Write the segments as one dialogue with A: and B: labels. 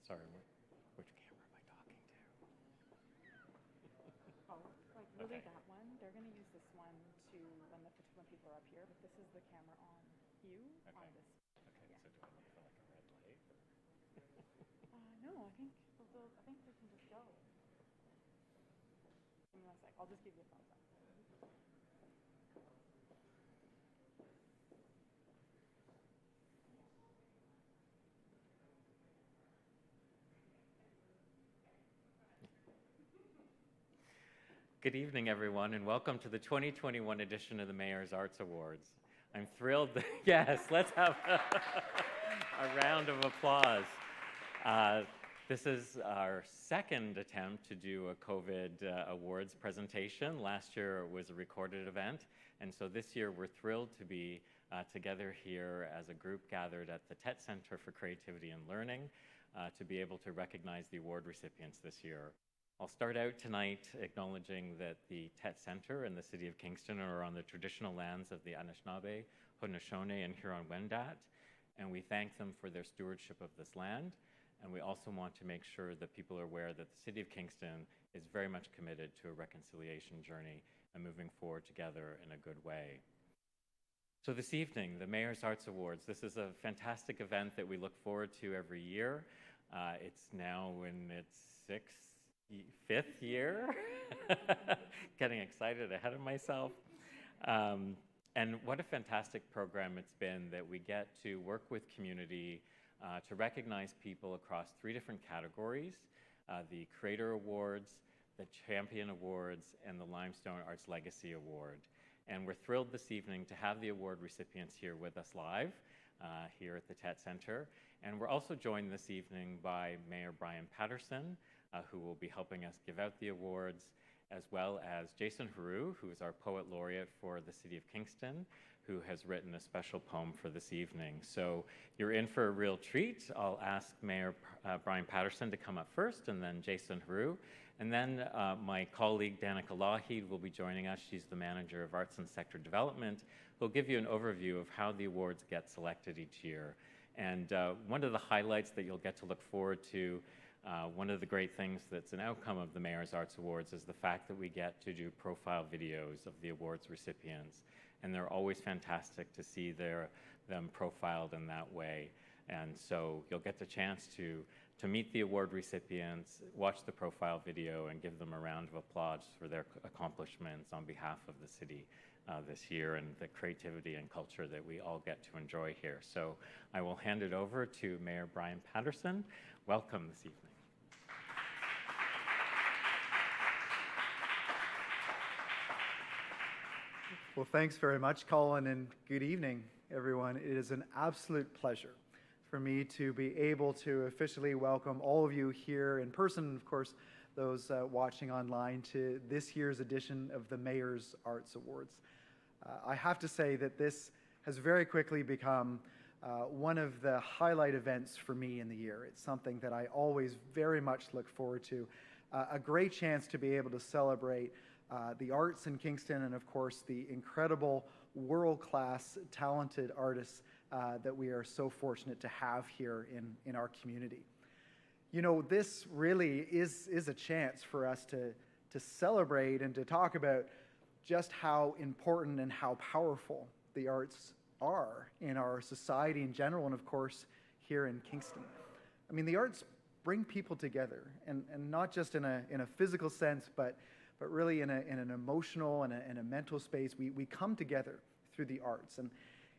A: Sorry, which camera am I talking to?
B: Oh, like really
A: Okay.
B: that one? They're going to use this one to when people are up here, but this is the camera on you
A: Okay.
B: on this.
A: Okay,
B: Yeah.
A: so do I look for like a red light?
B: No, I think I think we can just go. Give me one sec. I'll just give you a thumbs up.
A: Good evening, everyone, and welcome to the 2021 edition of the Mayor's Arts Awards. I'm thrilled. Yes, let's have a round of applause. This is our second attempt to do a COVID awards presentation. Last year it was a recorded event, and so this year we're thrilled to be together here as a group gathered at the TET Center for Creativity and Learning to be able to recognize the award recipients this year. I'll start out tonight acknowledging that the TET Center and the City of Kingston are on the traditional lands of the Anishinaabe, Haudenosaunee, and Huron-Wendat, and we thank them for their stewardship of this land. And we also want to make sure that people are aware that the City of Kingston is very much committed to a reconciliation journey and moving forward together in a good way. So this evening, the Mayor's Arts Awards, this is a fantastic event that we look forward to every year. It's now in its fifth year. Getting excited ahead of myself. And what a fantastic program it's been that we get to work with community to recognize people across 3 different categories, the Creator Awards, the Champion Awards, and the Limestone Arts Legacy Award. And we're thrilled this evening to have the award recipients here with us live here at the TET Center. And we're also joined this evening by Mayor Brian Patterson, who will be helping us give out the awards, as well as Jason Haru, who is our Poet Laureate for the City of Kingston, who has written a special poem for this evening. So you're in for a real treat. I'll ask Mayor Brian Patterson to come up first, and then Jason Haru. And then my colleague Danica Lougheed will be joining us. She's the Manager of Arts and Sector Development, who'll give you an overview of how the awards get selected each year. And one of the highlights that you'll get to look forward to, one of the great things that's an outcome of the Mayor's Arts Awards is the fact that we get to do profile videos of the awards recipients. And they're always fantastic to see them profiled in that way. And so you'll get the chance to meet the award recipients, watch the profile video, and give them a round of applause for their accomplishments on behalf of the city this year and the creativity and culture that we all get to enjoy here. So I will hand it over to Mayor Brian Patterson. Welcome this evening.
C: Well, thanks very much, Colin, and good evening, everyone. It is an absolute pleasure for me to be able to officially welcome all of you here in person, and of course, those watching online, to this year's edition of the Mayor's Arts Awards. I have to say that this has very quickly become one of the highlight events for me in the year. It's something that I always very much look forward to. A great chance to be able to celebrate the arts in Kingston, and of course the incredible world-class talented artists that we are so fortunate to have here in our community. You know, this really is a chance for us to celebrate and to talk about just how important and how powerful the arts are in our society in general, and of course here in Kingston. I mean, the arts bring people together, and not just in a physical sense, but really in an emotional and a mental space. We come together through the arts.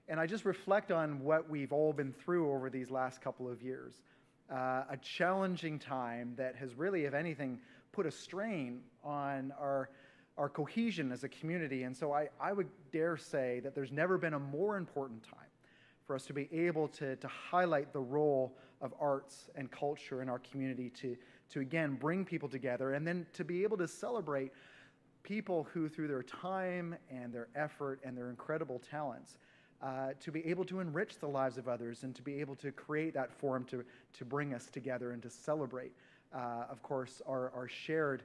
C: And I just reflect on what we've all been through over these last couple of years. A challenging time that has really, if anything, put a strain on our cohesion as a community. And so I would dare say that there's never been a more important time for us to be able to highlight the role of arts and culture in our community to again bring people together, and then to be able to celebrate people who, through their time and their effort and their incredible talents, to be able to enrich the lives of others and to be able to create that forum to bring us together and to celebrate, of course, our shared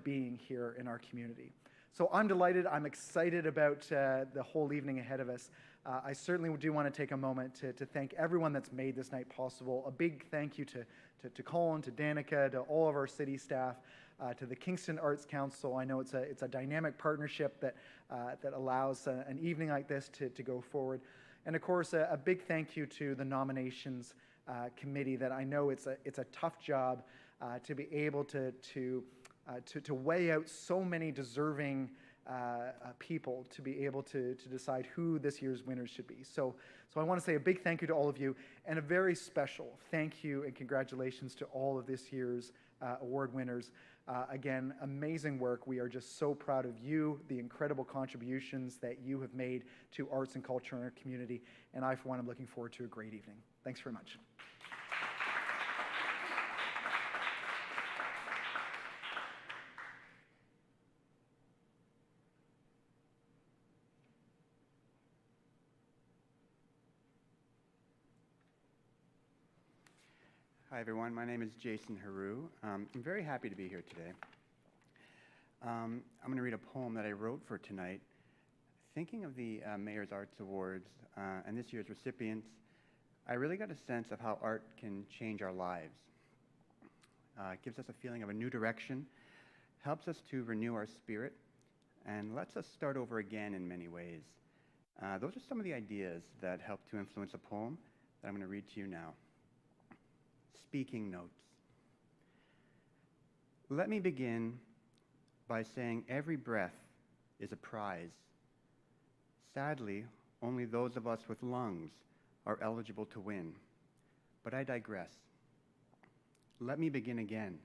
C: being here in our community. So I'm delighted. I'm excited about the whole evening ahead of us. I certainly do want to take a moment to thank everyone that's made this night possible. A big thank you to Colin, to Danica, to all of our city staff, to the Kingston Arts Council. I know it's a dynamic partnership that allows an evening like this to go forward. And of course, a big thank you to the nominations committee. That I know it's a tough job to be able to weigh out so many deserving people, to be able to decide who this year's winners should be. So I want to say a big thank you to all of you, and a very special thank you and congratulations to all of this year's award winners. Again, amazing work. We are just so proud of you, the incredible contributions that you have made to arts and culture in our community, and I, for one, am looking forward to a great evening. Thanks very much.
D: Hi everyone, my name is Jason Haru. I'm very happy to be here today. I'm going to read a poem that I wrote for tonight. Thinking of the Mayor's Arts Awards and this year's recipients, I really got a sense of how art can change our lives. It gives us a feeling of a new direction, helps us to renew our spirit, and lets us start over again in many ways. Those are some of the ideas that help to influence a poem that I'm going to read to you now. Speaking notes. Let me begin by saying every breath is a prize. Sadly, only those of us with lungs are eligible to win. But I digress. Let me begin again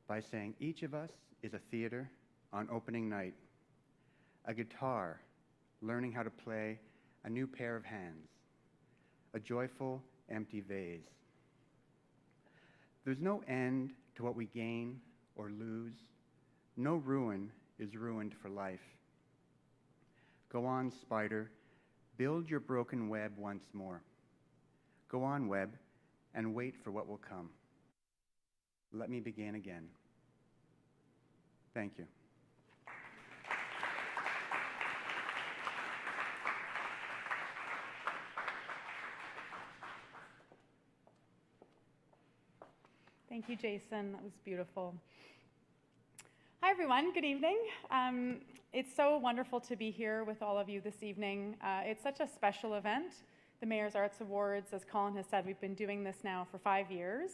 D: by saying each of us is a theater on opening night, a guitar learning how to play a new pair of hands, a joyful, empty vase. There's no end to what we gain or lose. No ruin is ruined for life. Go on, spider, build your broken web once more. Go on, web, and wait for what will come. Let me begin again. Thank you.
B: Thank you, Jason. That was beautiful. Hi, everyone. Good evening. It's so wonderful to be here with all of you this evening. It's such a special event, the Mayor's Arts Awards. As Colin has said, we've been doing this now for 5 years.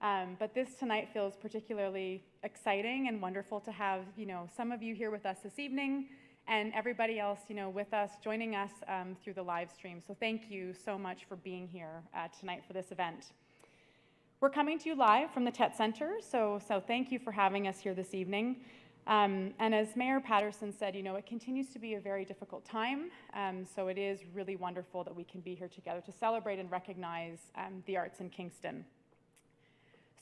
B: But this tonight feels particularly exciting and wonderful to have, some of you here with us this evening and everybody else, with us, joining us through the live stream. So thank you so much for being here tonight for this event. We're coming to you live from the TET Center, so thank you for having us here this evening. And as Mayor Patterson said, it continues to be a very difficult time, so it is really wonderful that we can be here together to celebrate and recognize the arts in Kingston.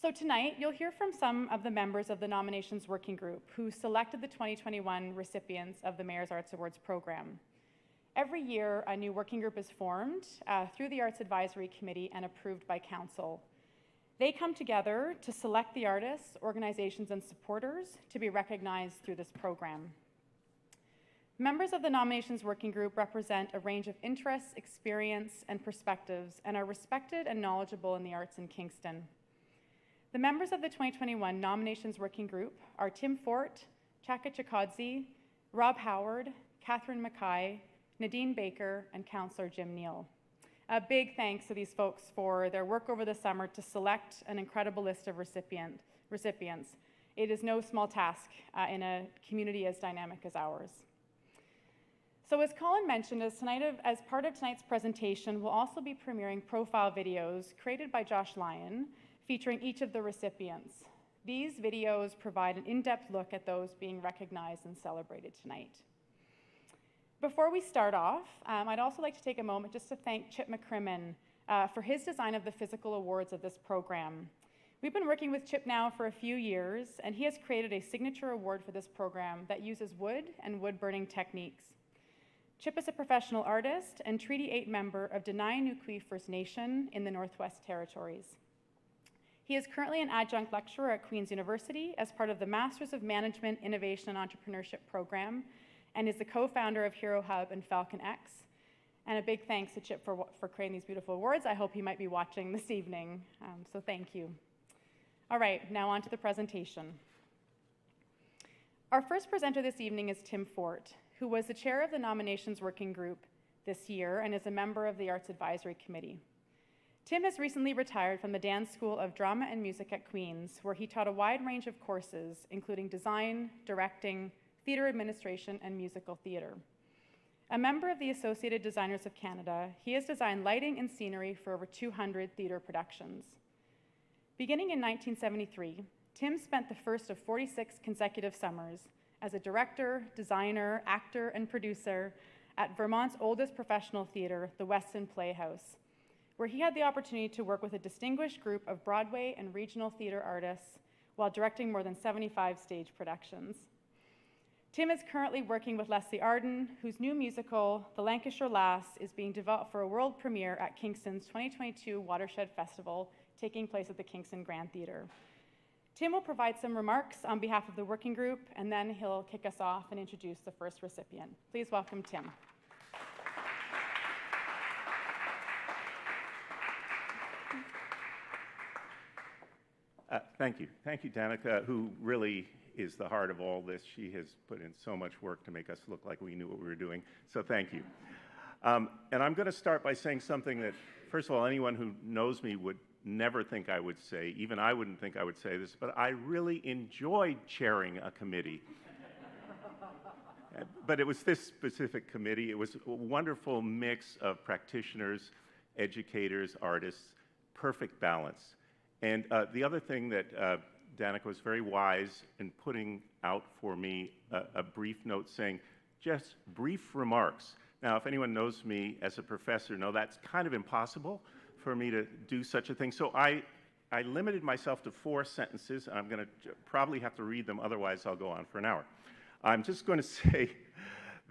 B: So tonight, you'll hear from some of the members of the Nominations Working Group who selected the 2021 recipients of the Mayor's Arts Awards program. Every year, a new working group is formed through the Arts Advisory Committee and approved by Council. They come together to select the artists, organizations, and supporters to be recognized through this program. Members of the Nominations Working Group represent a range of interests, experience, and perspectives, and are respected and knowledgeable in the arts in Kingston. The members of the 2021 Nominations Working Group are Tim Fort, Chaka Chikadze, Rob Howard, Catherine Mackay, Nadine Baker, and Councillor Jim Neal. A big thanks to these folks for their work over the summer to select an incredible list of recipients. It is no small task in a community as dynamic as ours. So as Colin mentioned, as part of tonight's presentation, we'll also be premiering profile videos created by Josh Lyon featuring each of the recipients. These videos provide an in-depth look at those being recognized and celebrated tonight. Before we start off, I'd also like to take a moment just to thank Chip McCrimmon for his design of the physical awards of this program. We've been working with Chip now for a few years, and he has created a signature award for this program that uses wood and wood-burning techniques. Chip is a professional artist and Treaty 8 member of Denai Nukui First Nation in the Northwest Territories. He is currently an adjunct lecturer at Queen's University as part of the Masters of Management, Innovation, and Entrepreneurship program, and is the co-founder of Hero Hub and Falcon X. And a big thanks to Chip for creating these beautiful awards. I hope he might be watching this evening, so thank you. All right, now on to the presentation. Our first presenter this evening is Tim Fort, who was the chair of the nominations working group this year and is a member of the Arts Advisory Committee. Tim has recently retired from the Dan School of Drama and Music at Queen's, where he taught a wide range of courses, including design, directing, theater administration, and musical theater. A member of the Associated Designers of Canada, he has designed lighting and scenery for over 200 theater productions. Beginning in 1973, Tim spent the first of 46 consecutive summers as a director, designer, actor, and producer at Vermont's oldest professional theater, the Weston Playhouse, where he had the opportunity to work with a distinguished group of Broadway and regional theater artists while directing more than 75 stage productions. Tim is currently working with Leslie Arden, whose new musical, The Lancashire Lass, is being developed for a world premiere at Kingston's 2022 Watershed Festival, taking place at the Kingston Grand Theatre. Tim will provide some remarks on behalf of the working group, and then he'll kick us off and introduce the first recipient. Please welcome Tim.
E: Thank you. Thank you, Danica, who really is the heart of all this. She has put in so much work to make us look like we knew what we were doing, so thank you. And I'm going to start by saying something that, first of all, anyone who knows me would never think I would say. Even I wouldn't think I would say this, but I really enjoyed chairing a committee. But it was this specific committee. It was a wonderful mix of practitioners, educators, artists, perfect balance. And the other thing that Danica was very wise in putting out for me a brief note saying, just brief remarks. Now, if anyone knows me as a professor, no, that's kind of impossible for me to do such a thing. So I limited myself to 4 sentences. I'm going to probably have to read them, otherwise I'll go on for an hour. I'm just going to say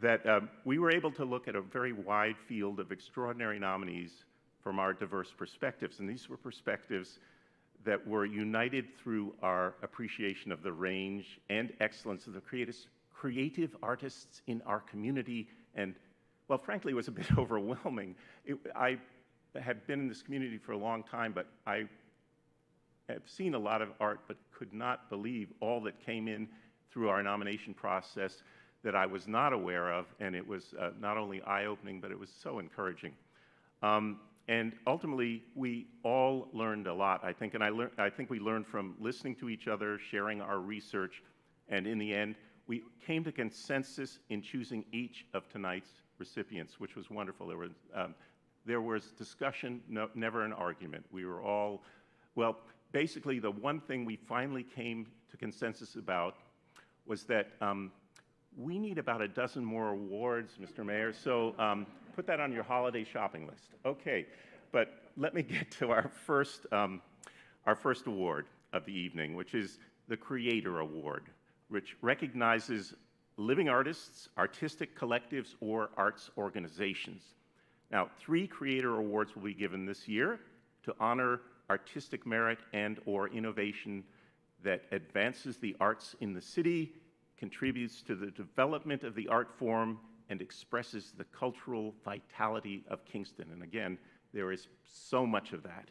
E: that we were able to look at a very wide field of extraordinary nominees from our diverse perspectives, and these were perspectives that were united through our appreciation of the range and excellence of the creative artists in our community. And, well, frankly, it was a bit overwhelming. I had been in this community for a long time, but I have seen a lot of art, but could not believe all that came in through our nomination process that I was not aware of, and it was not only eye-opening, but it was so encouraging. And ultimately, we all learned a lot, I think, and I think we learned from listening to each other, sharing our research, and in the end, we came to consensus in choosing each of tonight's recipients, which was wonderful. There was discussion, never an argument. We were all, well, basically the one thing we finally came to consensus about was that we need about a dozen more awards, Mr. Mayor, so put that on your holiday shopping list. Okay, but let me get to our first award of the evening, which is the Creator Award, which recognizes living artists, artistic collectives, or arts organizations. Now, 3 Creator Awards will be given this year to honor artistic merit and/or innovation that advances the arts in the city, contributes to the development of the art form, and expresses the cultural vitality of Kingston. And again, there is so much of that.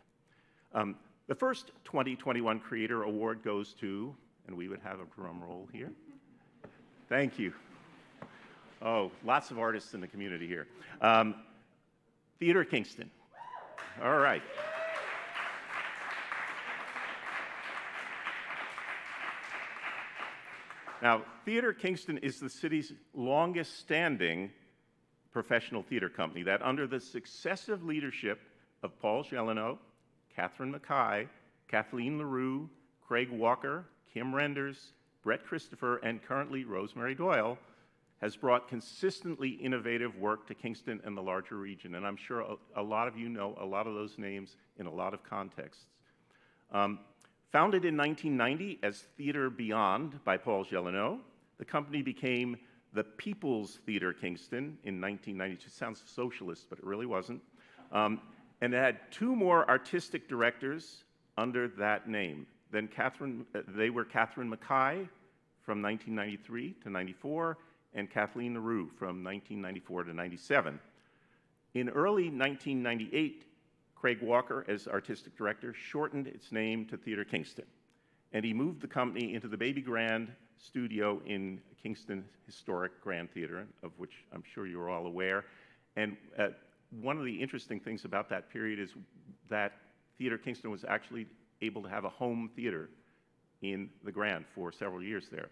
E: The first 2021 Creator Award goes to, and we would have a drum roll here. Thank you. Oh, lots of artists in the community here. Theater Kingston. All right. Now, Theater Kingston is the city's longest-standing professional theater company that, under the successive leadership of Paul Gelino, Catherine Mackay, Kathleen LaRue, Craig Walker, Kim Renders, Brett Christopher, and currently Rosemary Doyle, has brought consistently innovative work to Kingston and the larger region. And I'm sure a lot of you know a lot of those names in a lot of contexts. Founded in 1990 as Theater Beyond by Paul Gelino, the company became the People's Theater Kingston in 1992. Sounds socialist, but it really wasn't. And it had 2 more artistic directors under that name. Then they were Catherine Mackay from 1993 to 94, and Kathleen Nareau from 1994 to 97. In early 1998, Craig Walker, as artistic director, shortened its name to Theatre Kingston, and he moved the company into the Baby Grand studio in Kingston Historic Grand Theatre, of which I'm sure you're all aware. And one of the interesting things about that period is that Theatre Kingston was actually able to have a home theater in the Grand for several years there.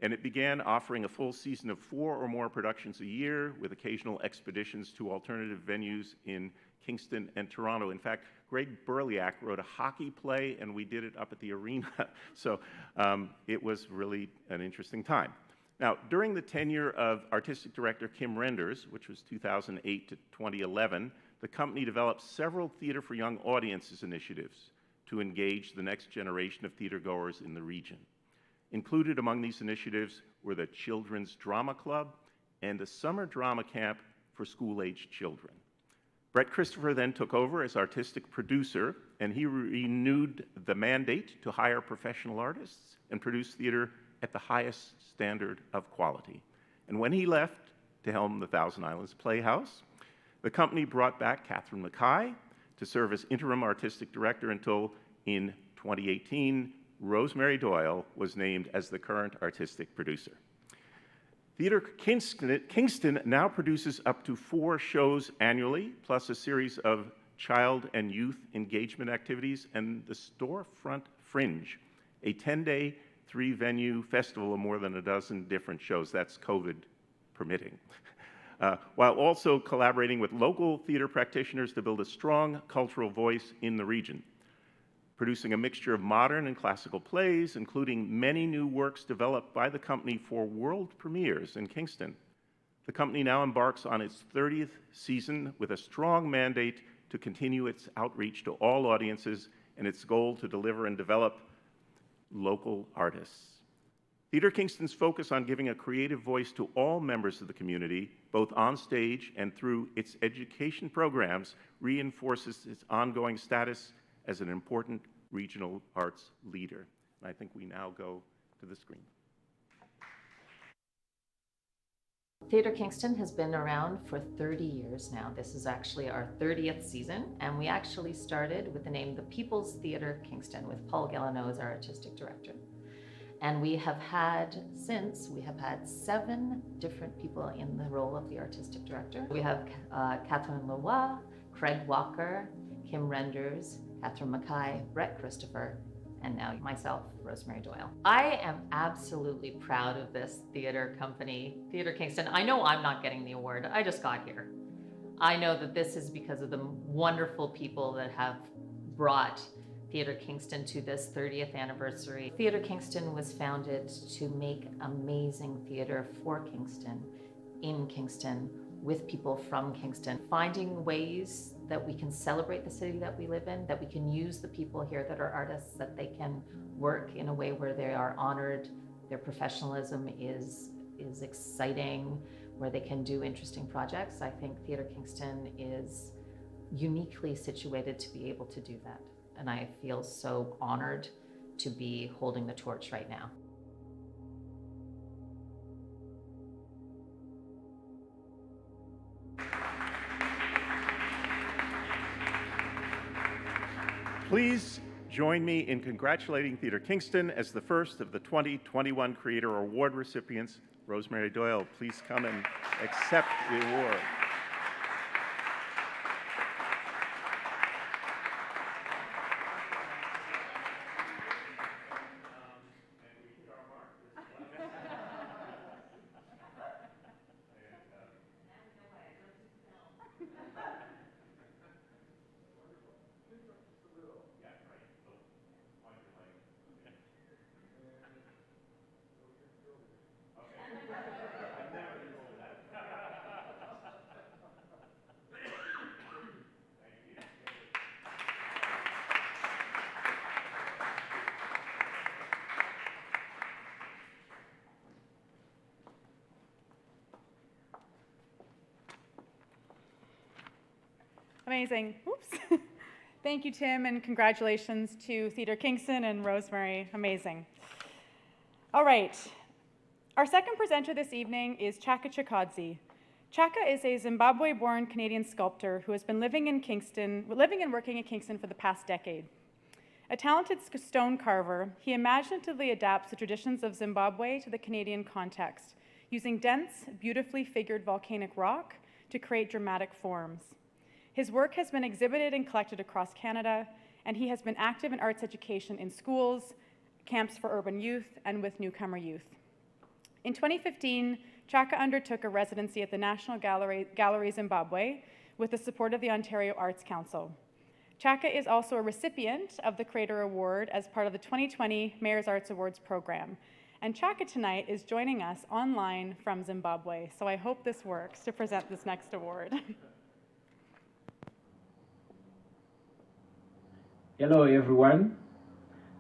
E: And it began offering a full season of 4 or more productions a year with occasional expeditions to alternative venues in Kingston and Toronto. In fact, Greg Burliak wrote a hockey play, and we did it up at the arena. So it was really an interesting time. Now, during the tenure of artistic director Kim Renders, which was 2008 to 2011, the company developed several Theatre for Young Audiences initiatives to engage the next generation of theatergoers in the region. Included among these initiatives were the Children's Drama Club and a summer drama camp for school-aged children. Brett Christopher then took over as artistic producer, and he renewed the mandate to hire professional artists and produce theater at the highest standard of quality. And when he left to helm the Thousand Islands Playhouse, the company brought back Catherine Mackay to serve as interim artistic director until, in 2018, Rosemary Doyle was named as the current artistic producer. Theatre Kingston now produces up to 4 shows annually, plus a series of child and youth engagement activities, and the Storefront Fringe, a 10-day, 3-venue festival of more than a dozen different shows. That's COVID permitting. While also collaborating with local theater practitioners to build a strong cultural voice in the region, producing a mixture of modern and classical plays, including many new works developed by the company for world premieres in Kingston. The company now embarks on its 30th season with a strong mandate to continue its outreach to all audiences and its goal to deliver and develop local artists. Theatre Kingston's focus on giving a creative voice to all members of the community, both on stage and through its education programs, reinforces its ongoing status as an important regional arts leader. And I think we now go to the screen.
F: Theatre Kingston has been around for 30 years now. This is actually our 30th season, and we actually started with the name The People's Theatre Kingston with Paul Gallino as our artistic director. And we have had 7 different people in the role of the artistic director. We have Catherine Leroy, Craig Walker, Kim Renders, Catherine Mackay, Brett Christopher, and now myself, Rosemary Doyle. I am absolutely proud of this theater company, Theatre Kingston. I know I'm not getting the award, I just got here. I know that this is because of the wonderful people that have brought Theatre Kingston to this 30th anniversary. Theatre Kingston was founded to make amazing theater for Kingston, in Kingston, with people from Kingston, finding ways that we can celebrate the city that we live in, that we can use the people here that are artists, that they can work in a way where they are honored, their professionalism is exciting, where they can do interesting projects. I think Theatre Kingston is uniquely situated to be able to do that. And I feel so honored to be holding the torch right now.
E: Please join me in congratulating Theatre Kingston as the first of the 2021 Creator Award recipients. Rosemary Doyle, please come and accept the award.
B: Amazing. Oops. Thank you, Tim, and congratulations to Theatre Kingston and Rosemary. Amazing. All right. Our second presenter this evening is Chaka Chikadze. Chaka is a Zimbabwe-born Canadian sculptor who has been living and working in Kingston for the past decade. A talented stone carver, he imaginatively adapts the traditions of Zimbabwe to the Canadian context, using dense, beautifully figured volcanic rock to create dramatic forms. His work has been exhibited and collected across Canada, and he has been active in arts education in schools, camps for urban youth, and with newcomer youth. In 2015, Chaka undertook a residency at the National Gallery Zimbabwe with the support of the Ontario Arts Council. Chaka is also a recipient of the Creator Award as part of the 2020 Mayor's Arts Awards program. And Chaka tonight is joining us online from Zimbabwe, so I hope this works to present this next award.
G: Hello, everyone.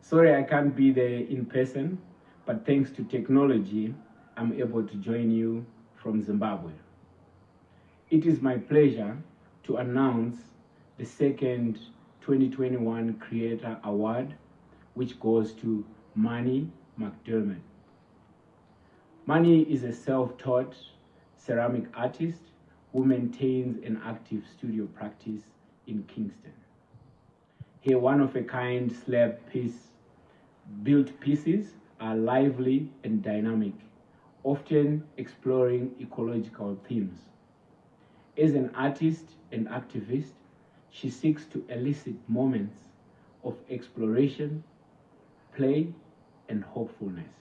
G: Sorry I can't be there in person, but thanks to technology, I'm able to join you from Zimbabwe. It is my pleasure to announce the second 2021 Creator Award, which goes to Manny McDermott. Manny is a self-taught ceramic artist who maintains an active studio practice in Kingston. Her one-of-a-kind slab built pieces are lively and dynamic, often exploring ecological themes. As an artist and activist, she seeks to elicit moments of exploration, play, and hopefulness.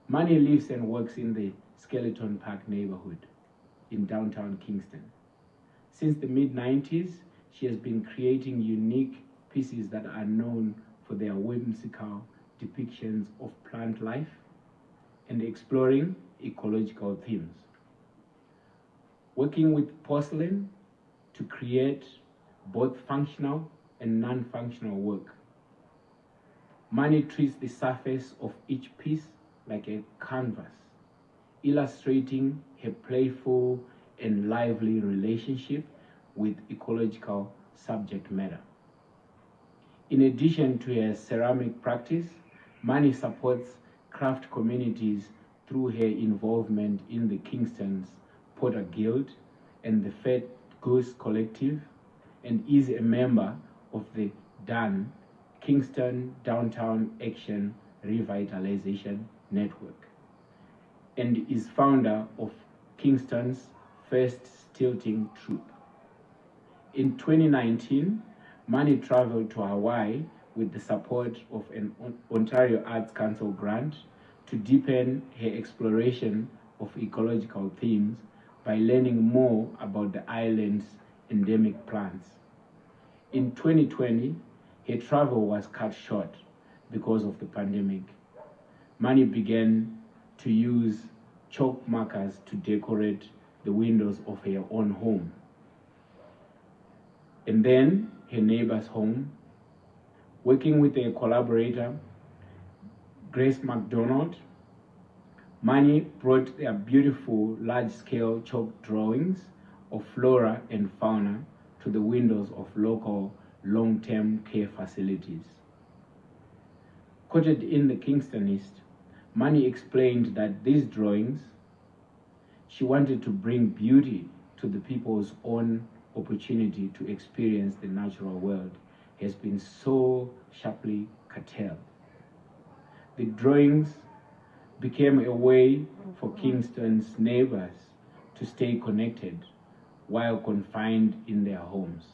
G: Manny lives and works in the Skeleton Park neighborhood in downtown Kingston. Since the mid-90s, she has been creating unique pieces that are known for their whimsical depictions of plant life and exploring ecological themes. Working with porcelain to create both functional and non-functional work. Manny treats the surface of each piece like a canvas, illustrating her playful and lively relationship with ecological subject matter. In addition to her ceramic practice, Manny supports craft communities through her involvement in the Kingston's Potter Guild and the Fat Goose Collective, and is a member of the DAN, Kingston Downtown Action Revitalization Network, and is founder of Kingston's first stilting troupe. In 2019, Manny traveled to Hawaii with the support of an Ontario Arts Council grant to deepen her exploration of ecological themes by learning more about the island's endemic plants. In 2020, her travel was cut short because of the pandemic. Manny began to use chalk markers to decorate the windows of her own home, and then her neighbor's home. Working with a collaborator, Grace McDonald, Manny brought their beautiful large-scale chalk drawings of flora and fauna to the windows of local long-term care facilities. Quoted in the Kingstonist, Manny explained that these drawings, she wanted to bring beauty to the people's own opportunity to experience the natural world has been so sharply curtailed. The drawings became a way for Kingston's neighbors to stay connected while confined in their homes.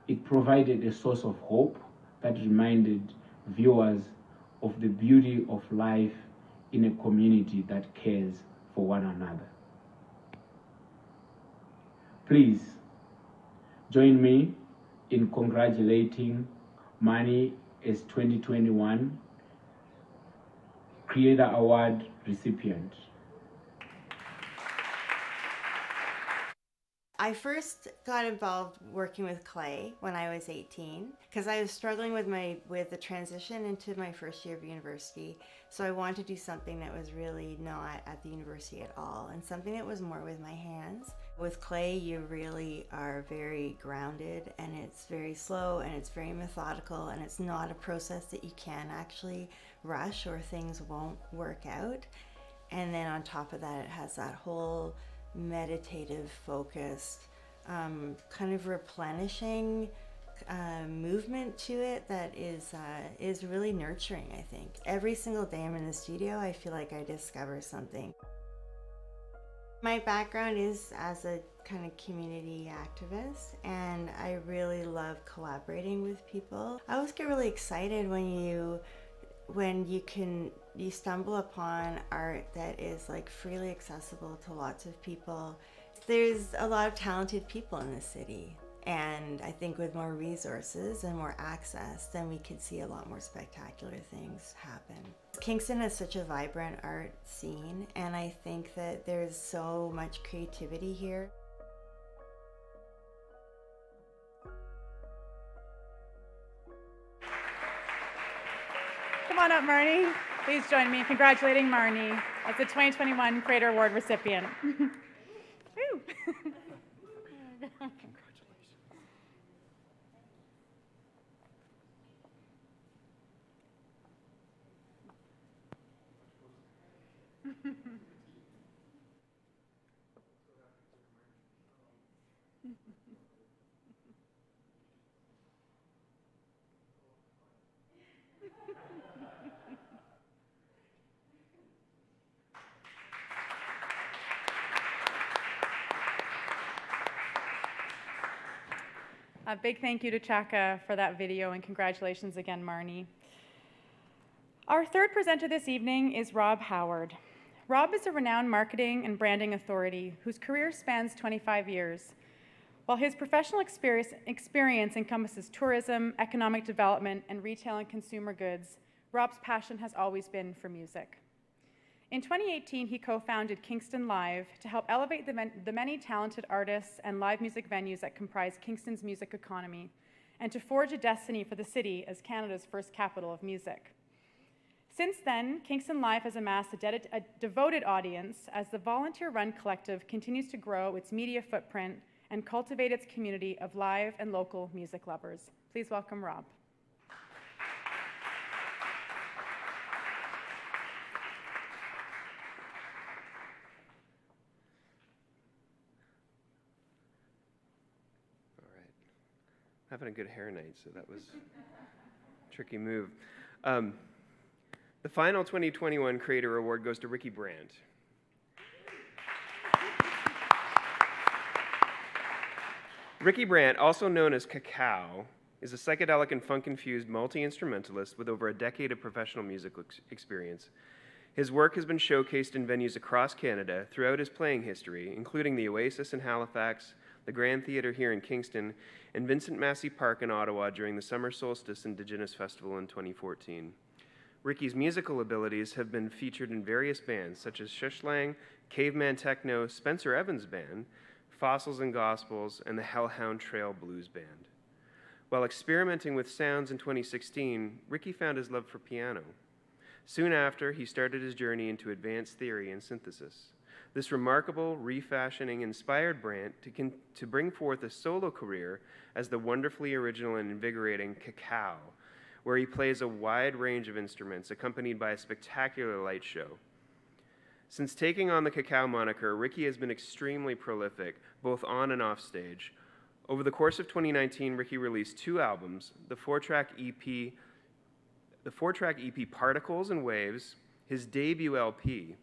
G: It provided a source of hope that reminded viewers of the beauty of life in a community that cares for one another. Please join me in congratulating Manny as 2021 Creator Award recipient.
H: I first got involved working with clay when I was 18 because I was struggling with the transition into my first year of university. So I wanted to do something that was really not at the university at all and something that was more with my hands. With clay, you really are very grounded and it's very slow and it's very methodical and it's not a process that you can actually rush or things won't work out. And then on top of that, it has that whole meditative, focused, kind of replenishing movement to it that is really nurturing, I think. Every single day I'm in the studio, I feel like I discover something. My background is as a kind of community activist, and I really love collaborating with people. I always get really excited when you stumble upon art that is like freely accessible to lots of people. There's a lot of talented people in this city, and I think with more resources and more access, then we could see a lot more spectacular things happen. Kingston has such a vibrant art scene, and I think that there's so much creativity here.
B: Come on up, Marnie. Please join me in congratulating Marnie as the 2021 Creator Award recipient. Woo. A big thank you to Chaka for that video, and congratulations again, Marnie. Our third presenter this evening is Rob Howard. Rob is a renowned marketing and branding authority whose career spans 25 years. While his professional experience encompasses tourism, economic development, and retail and consumer goods, Rob's passion has always been for music. In 2018, he co-founded Kingston Live to help elevate the many talented artists and live music venues that comprise Kingston's music economy, and to forge a destiny for the city as Canada's first capital of music. Since then, Kingston Live has amassed a devoted audience as the volunteer-run collective continues to grow its media footprint and cultivate its community of live and local music lovers. Please welcome Rob.
I: Having a good hair night, so that was a tricky move. The final 2021 Creator Award goes to Ricky Brandt. Ricky Brandt, also known as Cacao, is a psychedelic and funk-infused multi-instrumentalist with over a decade of professional music experience. His work has been showcased in venues across Canada throughout his playing history, including the Oasis in Halifax, the Grand Theatre here in Kingston, and Vincent Massey Park in Ottawa during the Summer Solstice Indigenous Festival in 2014. Ricky's musical abilities have been featured in various bands such as Shushlang, Caveman Techno, Spencer Evans Band, Fossils and Gospels, and the Hellhound Trail Blues Band. While experimenting with sounds in 2016, Ricky found his love for piano. Soon after, he started his journey into advanced theory and synthesis. This remarkable refashioning inspired Brandt to bring forth a solo career as the wonderfully original and invigorating Cacao, where he plays a wide range of instruments accompanied by a spectacular light show. Since taking on the Cacao moniker, Ricky has been extremely prolific, both on and off stage. Over the course of 2019, Ricky released 2 albums, the 4-track EP Particles and Waves, his debut LP.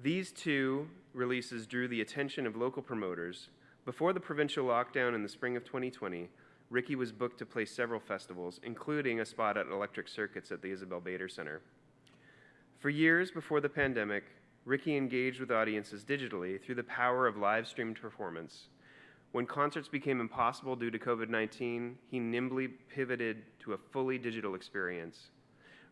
I: These 2 releases drew the attention of local promoters. Before the provincial lockdown in the spring of 2020, Ricky was booked to play several festivals, including a spot at Electric Circuits at the Isabel Bader Center. For years before the pandemic, Ricky engaged with audiences digitally through the power of live-streamed performance. When concerts became impossible due to COVID-19, he nimbly pivoted to a fully digital experience.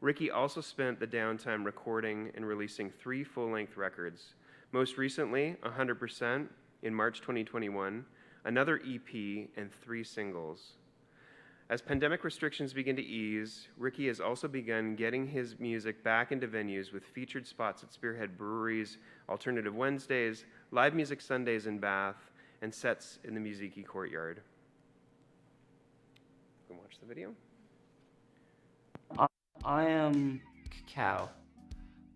I: Ricky also spent the downtime recording and releasing 3 full-length records. Most recently, 100%, in March 2021, another EP, and 3 singles. As pandemic restrictions begin to ease, Ricky has also begun getting his music back into venues with featured spots at Spearhead Breweries, Alternative Wednesdays, live music Sundays in Bath, and sets in the Muziki Courtyard. Go watch the video.
J: I am Cacao.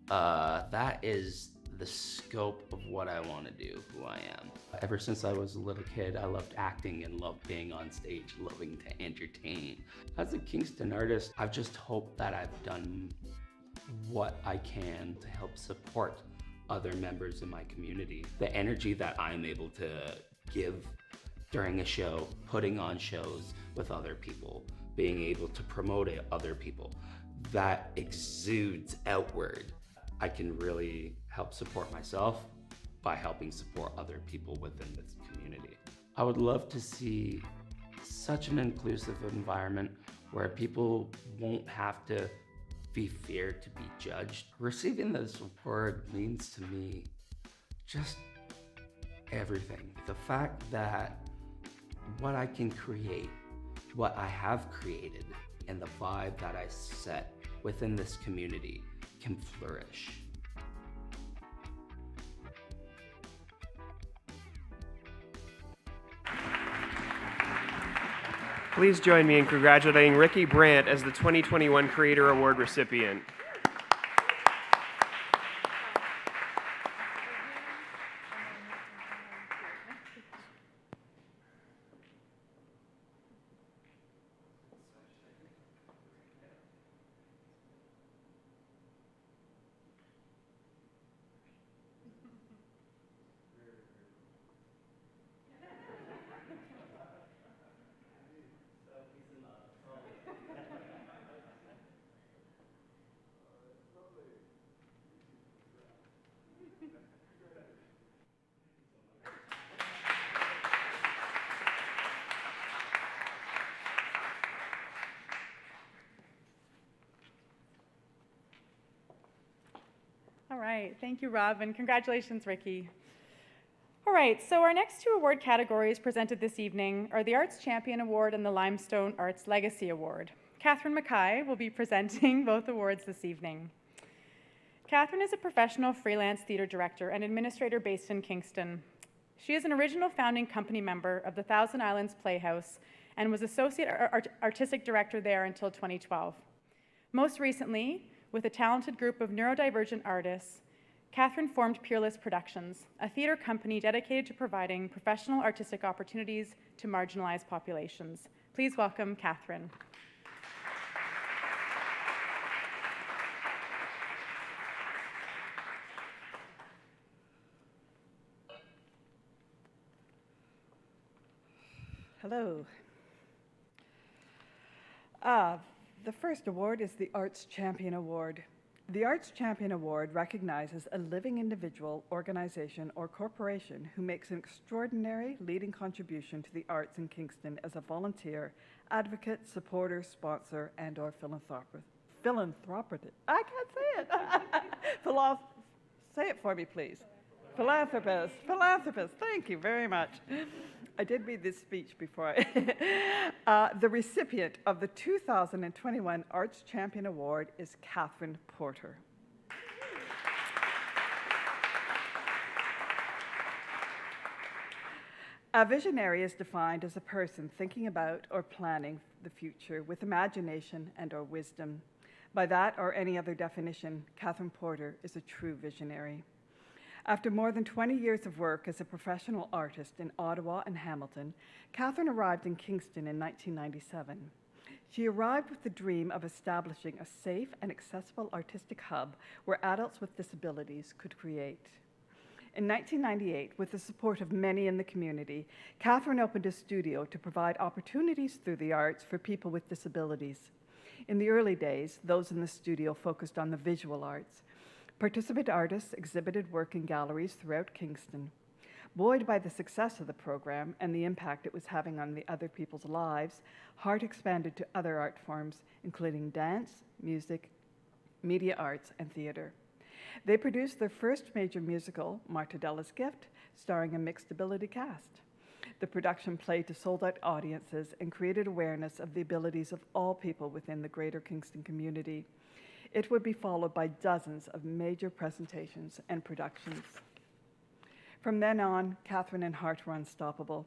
J: That is the scope of what I want to do, who I am. Ever since I was a little kid, I loved acting and loved being on stage, loving to entertain. As a Kingston artist, I've just hoped that I've done what I can to help support other members in my community. The energy that I'm able to give during a show, putting on shows with other people, being able to promote it other people, that exudes outward. I can really help support myself by helping support other people within this community. I would love to see such an inclusive environment where people won't have to be feared to be judged. Receiving this award means to me just everything. The fact that what I can create, what I have created, and the vibe that I set within this community can flourish.
I: Please join me in congratulating Ricky Brandt as the 2021 Creator Award recipient.
B: All right, thank you, Rob, and congratulations, Ricky. All right, so our next 2 award categories presented this evening are the Arts Champion Award and the Limestone Arts Legacy Award. Catherine Mackay will be presenting both awards this evening. Catherine is a professional freelance theatre director and administrator based in Kingston. She is an original founding company member of the Thousand Islands Playhouse and was associate artistic director there until 2012. Most recently, with a talented group of neurodivergent artists, Catherine formed Peerless Productions, a theatre company dedicated to providing professional artistic opportunities to marginalized populations. Please welcome Catherine.
K: Hello. The first award is the Arts Champion Award. The Arts Champion Award recognizes a living individual, organization, or corporation who makes an extraordinary leading contribution to the arts in Kingston as a volunteer, advocate, supporter, sponsor, and/or philanthropist. I can't say it. Say it for me, please. Philanthropist. Thank you very much. I did read this speech before. The recipient of the 2021 Arts Champion Award is Catherine Porter. A visionary is defined as a person thinking about or planning the future with imagination and/or wisdom. By that or any other definition, Catherine Porter is a true visionary. After more than 20 years of work as a professional artist in Ottawa and Hamilton, Catherine arrived in Kingston in 1997. She arrived with the dream of establishing a safe and accessible artistic hub where adults with disabilities could create. In 1998, with the support of many in the community, Catherine opened a studio to provide opportunities through the arts for people with disabilities. In the early days, those in the studio focused on the visual arts. Participant artists exhibited work in galleries throughout Kingston. Buoyed by the success of the program and the impact it was having on the other people's lives, Heart expanded to other art forms, including dance, music, media arts, and theatre. They produced their first major musical, Martadella's Gift, starring a mixed ability cast. The production played to sold-out audiences and created awareness of the abilities of all people within the greater Kingston community. It would be followed by dozens of major presentations and productions. From then on, Catherine and Hart were unstoppable.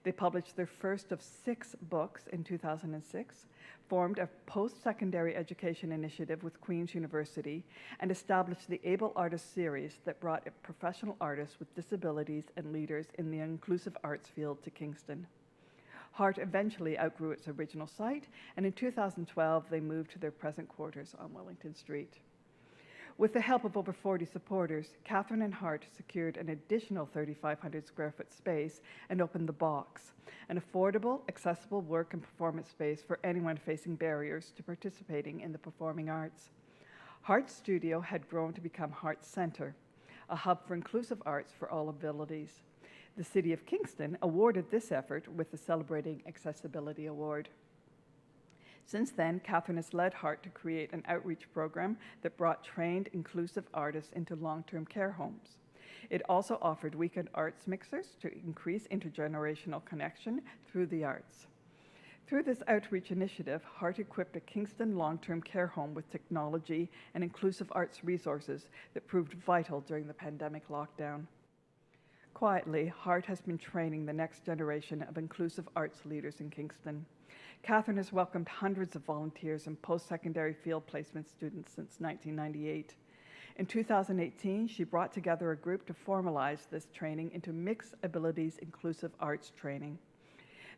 K: They published their first of 6 books in 2006, formed a post-secondary education initiative with Queen's University, and established the Able Artists series that brought professional artists with disabilities and leaders in the inclusive arts field to Kingston. Hart eventually outgrew its original site, and in 2012 they moved to their present quarters on Wellington Street. With the help of over 40 supporters, Catherine and Hart secured an additional 3,500 square foot space and opened The Box, an affordable, accessible work and performance space for anyone facing barriers to participating in the performing arts. Hart's studio had grown to become Hart Centre, a hub for inclusive arts for all abilities. The City of Kingston awarded this effort with the Celebrating Accessibility Award. Since then, Catherine has led Hart to create an outreach program that brought trained inclusive artists into long-term care homes. It also offered weekend arts mixers to increase intergenerational connection through the arts. Through this outreach initiative, Hart equipped a Kingston long-term care home with technology and inclusive arts resources that proved vital during the pandemic lockdown. Quietly, Hart has been training the next generation of inclusive arts leaders in Kingston. Catherine has welcomed hundreds of volunteers and post-secondary field placement students since 1998. In 2018, she brought together a group to formalize this training into Mixed Abilities Inclusive Arts Training.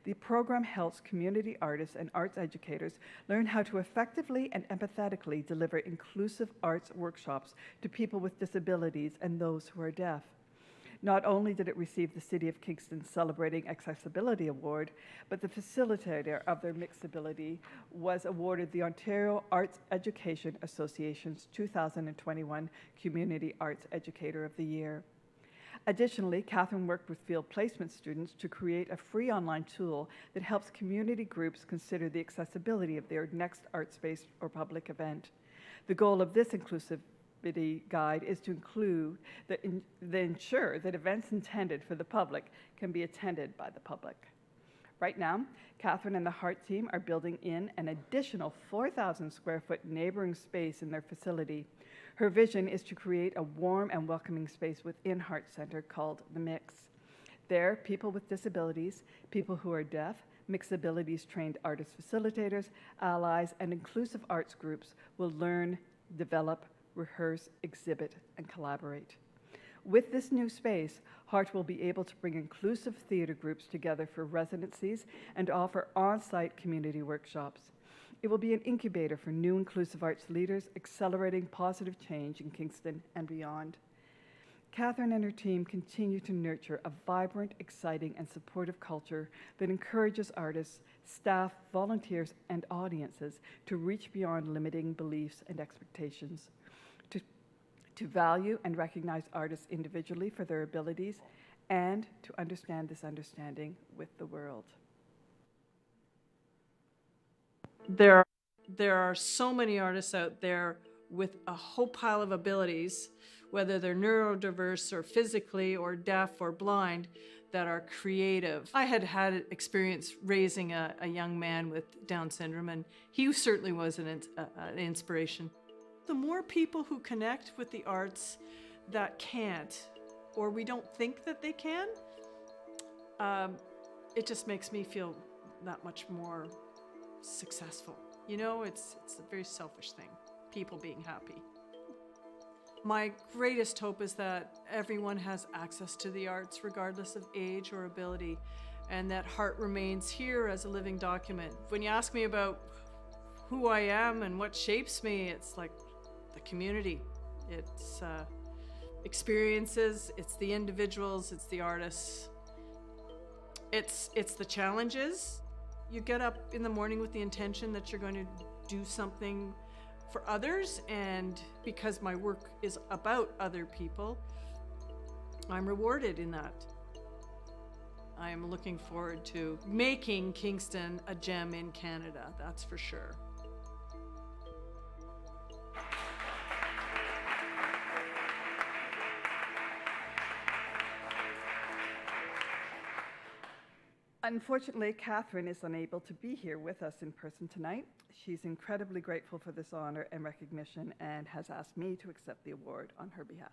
K: The program helps community artists and arts educators learn how to effectively and empathetically deliver inclusive arts workshops to people with disabilities and those who are deaf. Not only did it receive the City of Kingston Celebrating Accessibility Award, but the facilitator of their mixed ability was awarded the Ontario Arts Education Association's 2021 Community Arts Educator of the Year. Additionally, Catherine worked with field placement students to create a free online tool that helps community groups consider the accessibility of their next art space or public event. The goal of this inclusive guide is to ensure that events intended for the public can be attended by the public. Right now, Catherine and the Hart team are building in an additional 4,000 square foot neighboring space in their facility. Her vision is to create a warm and welcoming space within Hart Centre called The Mix. There, people with disabilities, people who are deaf, mixed abilities trained artist facilitators, allies, and inclusive arts groups will learn, develop, rehearse, exhibit, and collaborate. With this new space, Hart will be able to bring inclusive theatre groups together for residencies and offer on-site community workshops. It will be an incubator for new inclusive arts leaders, accelerating positive change in Kingston and beyond. Catherine and her team continue to nurture a vibrant, exciting, and supportive culture that encourages artists, staff, volunteers, and audiences to reach beyond limiting beliefs and expectations, to value and recognize artists individually for their abilities, and to understand this understanding with the world.
L: There are so many artists out there with a whole pile of abilities, whether they're neurodiverse or physically or deaf or blind, that are creative. I had experience raising a young man with Down syndrome, and he certainly was an inspiration. The more people who connect with the arts that can't, or we don't think that they can, it just makes me feel that much more successful. You know, it's a very selfish thing, people being happy. My greatest hope is that everyone has access to the arts regardless of age or ability, and that Hart remains here as a living document. When you ask me about who I am and what shapes me, it's like the community. It's experiences, it's the individuals, it's the artists. It's the challenges. You get up in the morning with the intention that you're going to do something for others, and because my work is about other people, I'm rewarded in that. I am looking forward to making Kingston a gem in Canada, that's for sure.
K: Unfortunately, Catherine is unable to be here with us in person tonight. She's incredibly grateful for this honor and recognition and has asked me to accept the award on her behalf.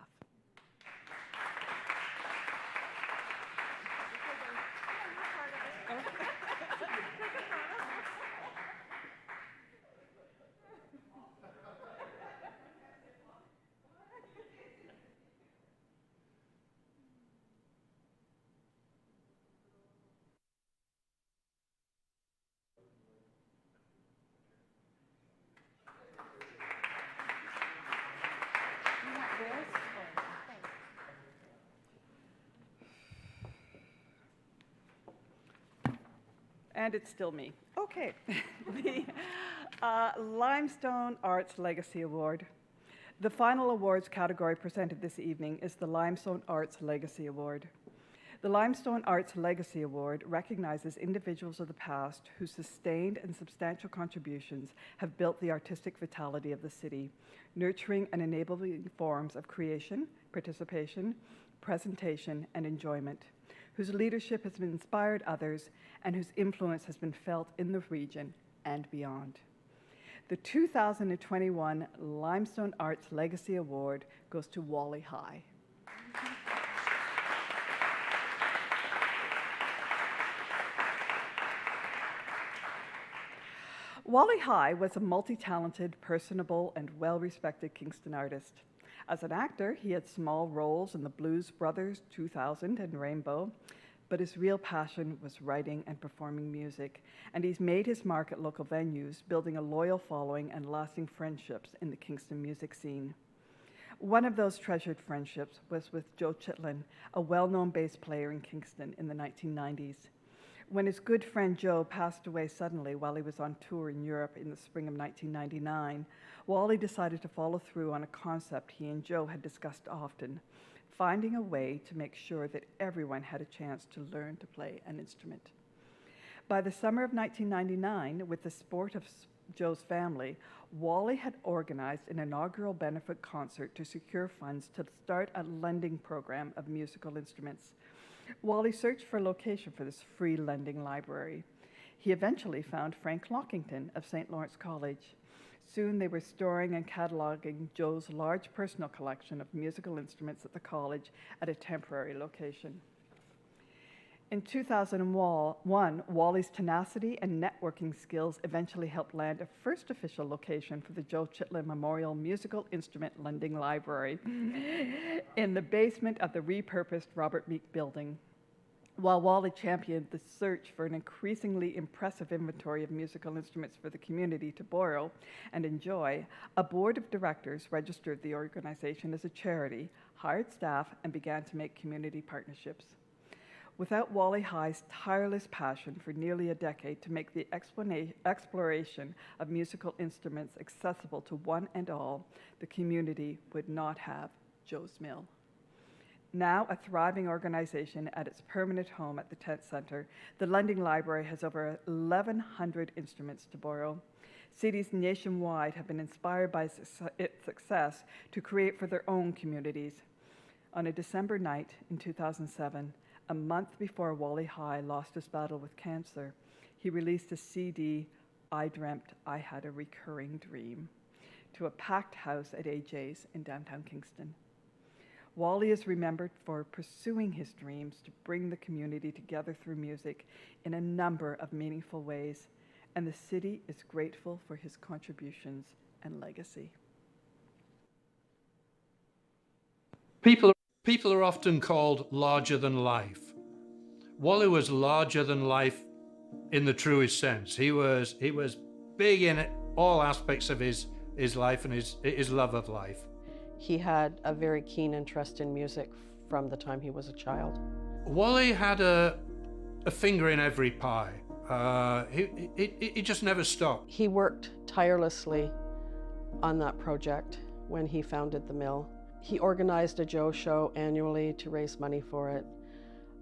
K: And it's still me. Okay. The Limestone Arts Legacy Award. The final awards category presented this evening is the Limestone Arts Legacy Award. The Limestone Arts Legacy Award recognizes individuals of the past whose sustained and substantial contributions have built the artistic vitality of the city, nurturing and enabling forms of creation, participation, presentation, and enjoyment, whose leadership has inspired others and whose influence has been felt in the region and beyond. The 2021 Limestone Arts Legacy Award goes to Wally High. Wally High was a multi-talented, personable, and well-respected Kingston artist. As an actor, he had small roles in the Blues Brothers, 2000, and Rainbow, but his real passion was writing and performing music, and he's made his mark at local venues, building a loyal following and lasting friendships in the Kingston music scene. One of those treasured friendships was with Joe Chitlin, a well-known bass player in Kingston in the 1990s. When his good friend Joe passed away suddenly while he was on tour in Europe in the spring of 1999, Wally decided to follow through on a concept he and Joe had discussed often, finding a way to make sure that everyone had a chance to learn to play an instrument. By the summer of 1999, with the support of Joe's family, Wally had organized an inaugural benefit concert to secure funds to start a lending program of musical instruments. Wally searched for a location for this free lending library. He eventually found Frank Lockington of St. Lawrence College. Soon they were storing and cataloging Joe's large personal collection of musical instruments at the college at a temporary location. In 2001, Wally's tenacity and networking skills eventually helped land a first official location for the Joe Chitlin Memorial Musical Instrument Lending Library in the basement of the repurposed Robert Meek building. While Wally championed the search for an increasingly impressive inventory of musical instruments for the community to borrow and enjoy, a board of directors registered the organization as a charity, hired staff, and began to make community partnerships. Without Wally High's tireless passion for nearly a decade to make the exploration of musical instruments accessible to one and all, the community would not have Joe's Mill. Now a thriving organization at its permanent home at the Tent Center, the Lending Library has over 1,100 instruments to borrow. Cities nationwide have been inspired by its success to create for their own communities. On a December night in 2007, a month before Wally High lost his battle with cancer, he released a CD, I Dreamt I Had a Recurring Dream, to a packed house at AJ's in downtown Kingston. Wally is remembered for pursuing his dreams to bring the community together through music in a number of meaningful ways, and the city is grateful for his contributions and legacy.
M: People are often called larger than life. Wally was larger than life in the truest sense. He was big in all aspects of his life and his love of life.
N: He had a very keen interest in music from the time he was a child.
M: Wally had a finger in every pie. He just never stopped.
N: He worked tirelessly on that project when he founded the mill. He organized a Joe Show annually to raise money for it,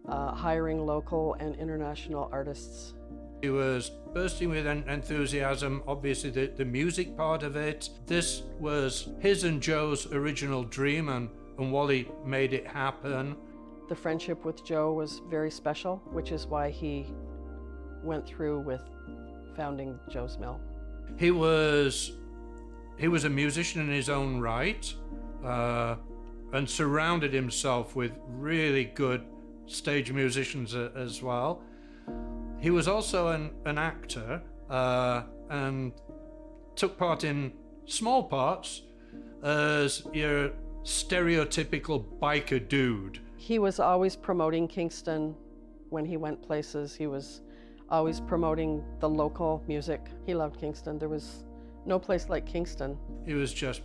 N: hiring local and international artists.
M: He was bursting with enthusiasm, obviously the music part of it. This was his and Joe's original dream, and Wally made it happen.
N: The friendship with Joe was very special, which is why he went through with founding Joe's Mill.
M: He was a musician in his own right, and surrounded himself with really good stage musicians as well. He was also an actor, and took part in small parts as your stereotypical biker dude.
N: He was always promoting Kingston when he went places. He was always promoting the local music. He loved Kingston. There was no place like Kingston.
M: He was just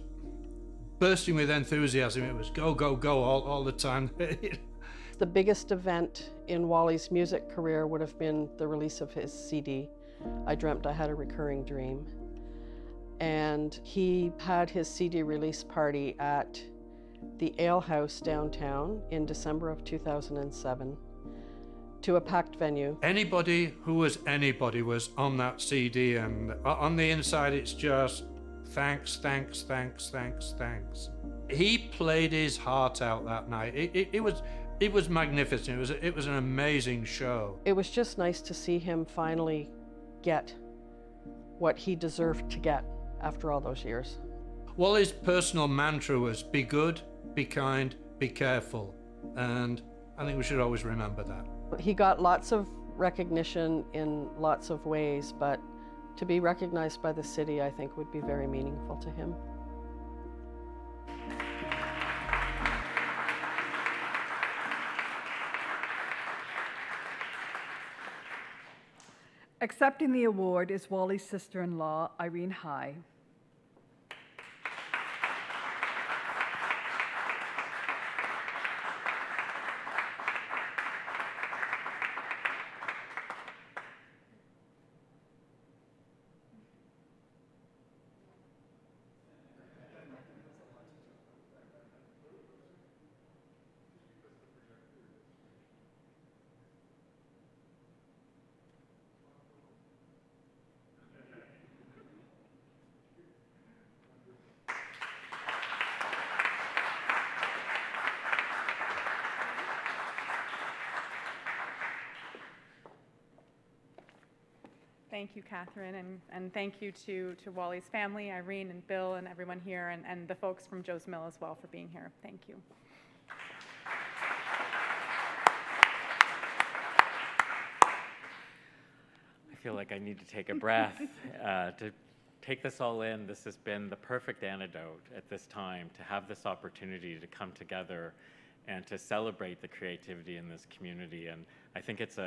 M: bursting with enthusiasm. It was go, go, go all the time.
N: The biggest event in Wally's music career would have been the release of his CD, I Dreamt I Had a Recurring Dream. And he had his CD release party at the Ale House downtown in December of 2007 to a packed venue.
M: Anybody who was anybody was on that CD, and on the inside it's just thanks, thanks, thanks, thanks, thanks. He played his heart out that night. It was magnificent. It was an amazing show.
N: It was just nice to see him finally get what he deserved to get after all those years.
M: Wally's personal mantra was be good, be kind, be careful. And I think we should always remember that.
N: He got lots of recognition in lots of ways, but to be recognized by the city, I think, would be very meaningful to him.
K: Accepting the award is Wally's sister-in-law, Irene High.
B: Thank you, Catherine, and thank you to Wally's family, Irene and Bill and everyone here, and the folks from Joe's Mill as well for being here. Thank you.
A: I feel like I need to take a breath to take this all in. This has been the perfect antidote at this time to have this opportunity to come together and to celebrate the creativity in this community. And I think it's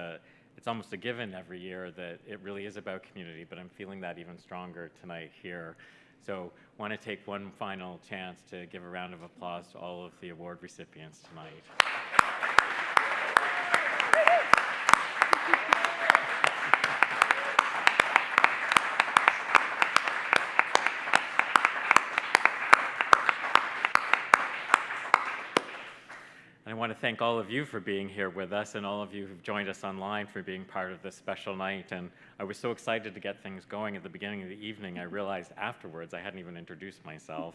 A: almost a given every year that it really is about community, but I'm feeling that even stronger tonight here. So I want to take one final chance to give a round of applause to all of the award recipients tonight. I want to thank all of you for being here with us, and all of you who've joined us online for being part of this special night. And I was so excited to get things going at the beginning of the evening. I realized afterwards I hadn't even introduced myself.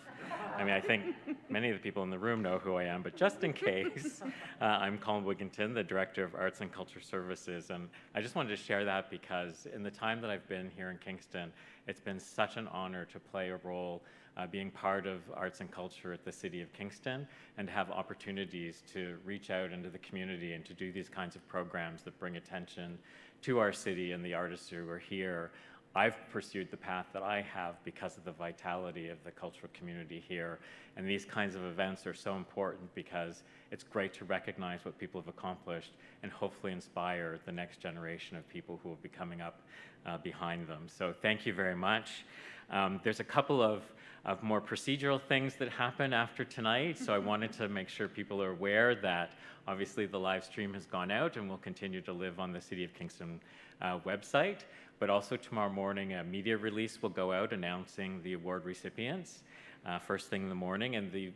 A: I mean, I think many of the people in the room know who I am, but just in case, I'm Colin Wigginton, the Director of Arts and Culture Services. And I just wanted to share that because in the time that I've been here in Kingston, it's been such an honor to play a role being part of arts and culture at the City of Kingston, and to have opportunities to reach out into the community and to do these kinds of programs that bring attention to our city and the artists who are here. I've pursued the path that I have because of the vitality of the cultural community here. And these kinds of events are so important because it's great to recognize what people have accomplished and hopefully inspire the next generation of people who will be coming up behind them. So thank you very much. There's a couple of more procedural things that happen after tonight. So I wanted to make sure people are aware that obviously the live stream has gone out and will continue to live on the City of Kingston website. But also tomorrow morning, a media release will go out announcing the award recipients first thing in the morning. And the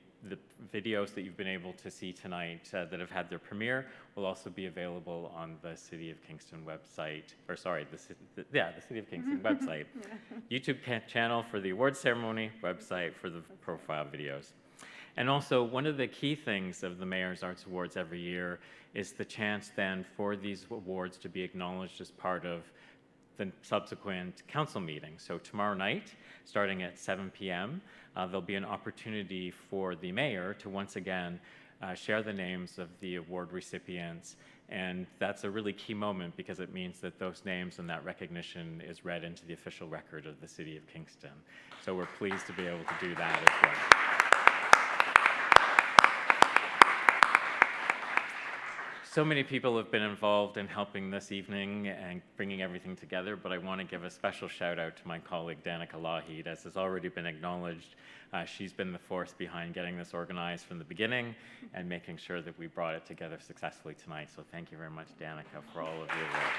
A: videos that you've been able to see tonight that have had their premiere will also be available on the City of Kingston website, or sorry, the City of Kingston website. YouTube channel for the award ceremony, website for the profile videos. And also, one of the key things of the Mayor's Arts Awards every year is the chance then for these awards to be acknowledged as part of the subsequent council meeting. So tomorrow night, starting at 7 p.m., there'll be an opportunity for the mayor to once again share the names of the award recipients. And that's a really key moment because it means that those names and that recognition is read into the official record of the City of Kingston. So we're pleased to be able to do that as well. So many people have been involved in helping this evening and bringing everything together, but I want to give a special shout out to my colleague Danica Lougheed. As has already been acknowledged, she's been the force behind getting this organized from the beginning and making sure that we brought it together successfully tonight. So thank you very much, Danica, for all of your work.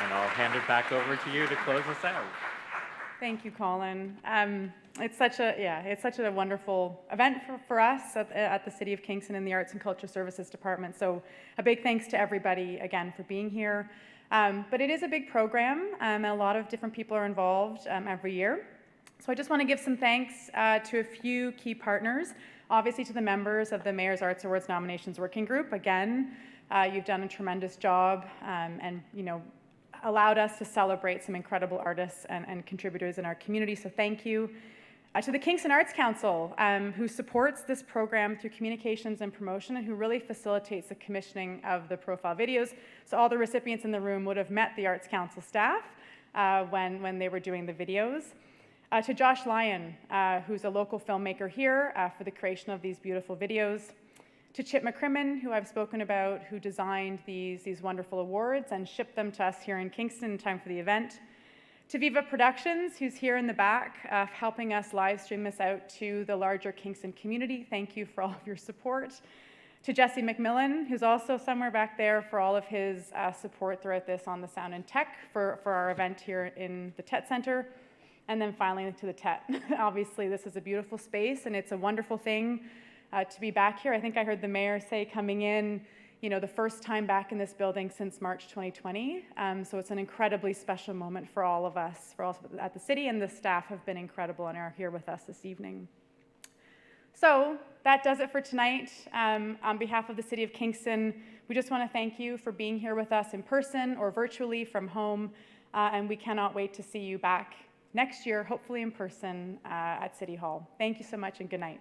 A: And I'll hand it back over to you to close us out.
B: Thank you, Colin. It's such a wonderful event for us at the City of Kingston and the Arts and Culture Services Department. So a big thanks to everybody again for being here. But it is a big program, and a lot of different people are involved every year. So I just want to give some thanks to a few key partners. Obviously to the members of the Mayor's Arts Awards Nominations Working Group. Again, you've done a tremendous job, and allowed us to celebrate some incredible artists and contributors in our community, so thank you. To the Kingston Arts Council, who supports this program through communications and promotion and who really facilitates the commissioning of the profile videos. So all the recipients in the room would have met the Arts Council staff when they were doing the videos. To Josh Lyon, who's a local filmmaker here for the creation of these beautiful videos. To Chip McCrimmon, who I've spoken about, who designed these wonderful awards and shipped them to us here in Kingston in time for the event. To Viva Productions, who's here in the back, helping us live stream this out to the larger Kingston community. Thank you for all of your support. To Jesse McMillan, who's also somewhere back there, for all of his support throughout this on the sound and tech for our event here in the TET Center. And then finally to the TET. Obviously, this is a beautiful space and it's a wonderful thing to be back here. I think I heard the mayor say coming in, the first time back in this building since March 2020. So it's an incredibly special moment for all of us, for all at the city, and the staff have been incredible and are here with us this evening. So that does it for tonight. On behalf of the City of Kingston, we just want to thank you for being here with us in person or virtually from home, and we cannot wait to see you back next year, hopefully in person at City Hall. Thank you so much and good night.